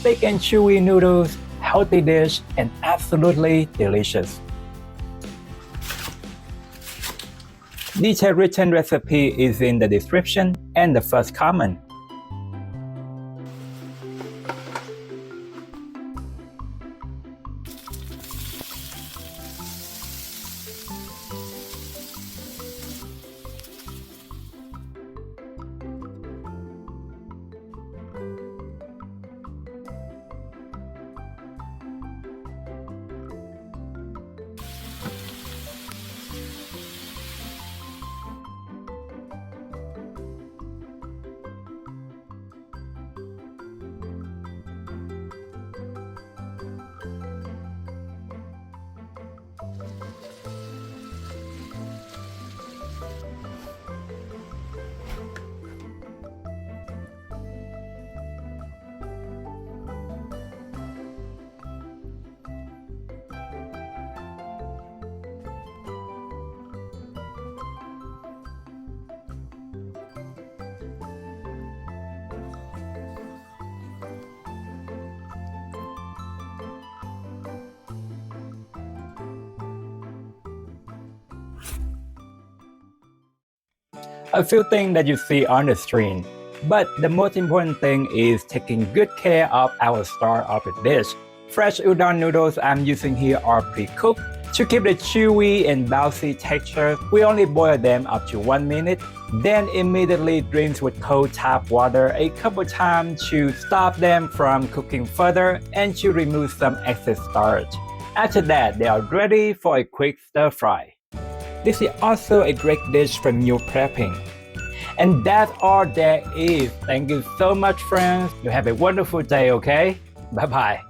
thick and chewy noodles, healthy dish, and absolutely delicious. Detailed written recipe is in the description and the first comment. A few things that you see on the screen, but the most important thing is taking good care of our star of the dish. Fresh udon noodles I'm using here are pre-cooked. To keep the chewy and bouncy texture, we only boil them up to 1 minute, then immediately rinse with cold tap water a couple times to stop them from cooking further and to remove some excess starch. After that, they are ready for a quick stir fry. This is also a great dish for meal prepping. And that's all there is. Thank you so much, friends. You have a wonderful day, okay? Bye-bye.